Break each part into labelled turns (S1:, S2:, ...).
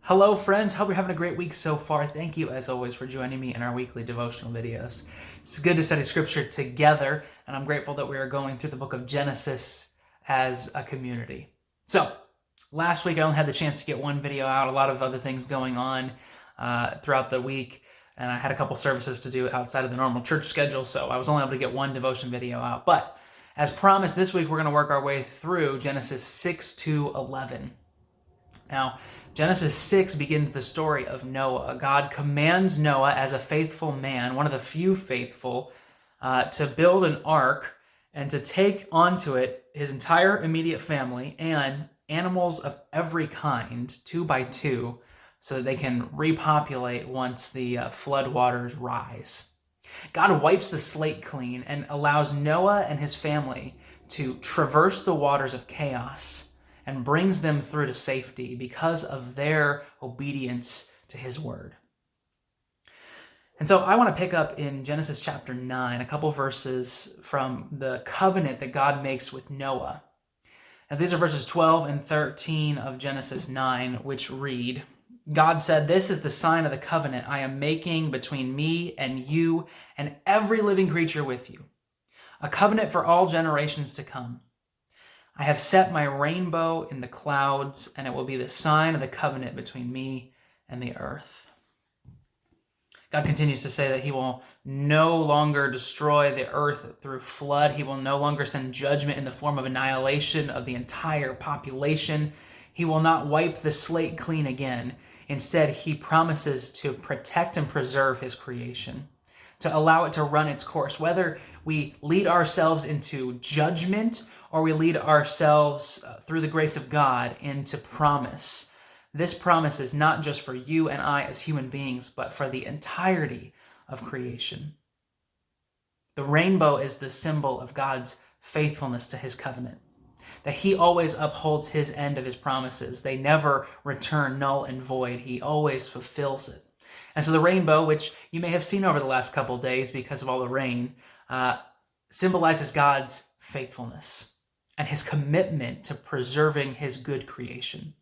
S1: Hello, friends. Hope you're having a great week so far. Thank you, as always, for joining me in our weekly devotional videos. It's good to study scripture together, and I'm grateful that we are going through the book of Genesis as a community. So, last week I only had the chance to get one video out, a lot of other things going on throughout the week, and I had a couple services to do outside of the normal church schedule, so I was only able to get one devotion video out. But, as promised, this week we're going to work our way through Genesis 6 to 11. Now, Genesis 6 begins the story of Noah. God commands Noah, as a faithful man, one of the few faithful, to build an ark and to take onto it his entire immediate family and animals of every kind, 2 by 2, so that they can repopulate once the flood waters rise. God wipes the slate clean and allows Noah and his family to traverse the waters of chaos and brings them through to safety because of their obedience to his word. And so I want to pick up in Genesis chapter 9, a couple verses from the covenant that God makes with Noah. And these are verses 12 and 13 of Genesis 9, which read, God said, "This is the sign of the covenant I am making between me and you and every living creature with you, a covenant for all generations to come. I have set my rainbow in the clouds, and it will be the sign of the covenant between me and the earth." God continues to say that he will no longer destroy the earth through flood. He will no longer send judgment in the form of annihilation of the entire population. He will not wipe the slate clean again. Instead, he promises to protect and preserve his creation, to allow it to run its course, whether we lead ourselves into judgment or we lead ourselves through the grace of God into promise. This promise is not just for you and I as human beings, but for the entirety of creation. The rainbow is the symbol of God's faithfulness to his covenant, that he always upholds his end of his promises. They never return null and void. He always fulfills it. And so the rainbow, which you may have seen over the last couple days because of all the rain, symbolizes God's faithfulness and his commitment to preserving his good creation.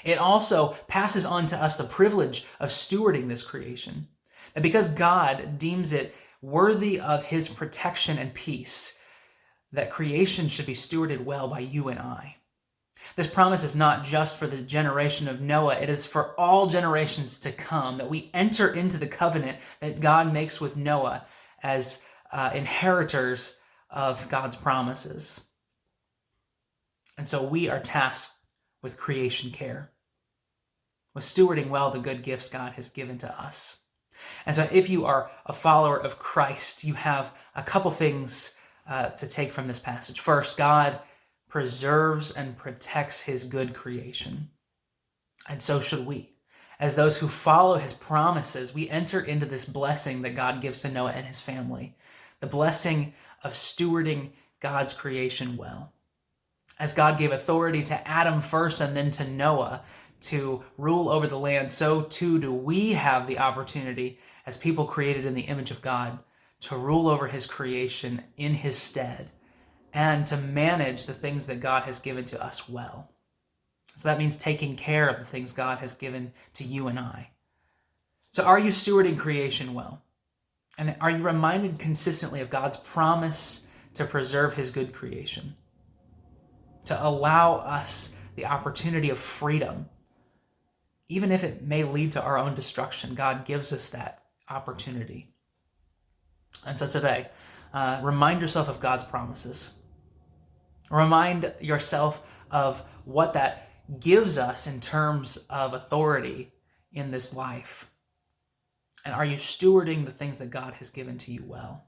S1: It also passes on to us the privilege of stewarding this creation. And because God deems it worthy of his protection and peace, that creation should be stewarded well by you and I. This promise is not just for the generation of Noah, it is for all generations to come, that we enter into the covenant that God makes with Noah as inheritors of God's promises. And so we are tasked with creation care, with stewarding well the good gifts God has given to us. And so if you are a follower of Christ, you have a couple things to take from this passage. First, God preserves and protects his good creation. And so should we. As those who follow his promises, we enter into this blessing that God gives to Noah and his family, the blessing of stewarding God's creation well. As God gave authority to Adam first and then to Noah to rule over the land, so too do we have the opportunity, as people created in the image of God, to rule over his creation in his stead and to manage the things that God has given to us well. So that means taking care of the things God has given to you and I. So are you stewarding creation well? And are you reminded consistently of God's promise to preserve his good creation, to allow us the opportunity of freedom? Even if it may lead to our own destruction, God gives us that opportunity. And so today, remind yourself of God's promises. Remind yourself of what that gives us in terms of authority in this life. And are you stewarding the things that God has given to you well?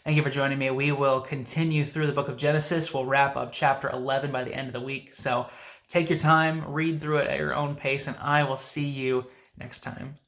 S1: Thank you for joining me. We will continue through the book of Genesis. We'll wrap up chapter 11 by the end of the week. So take your time, read through it at your own pace, and I will see you next time.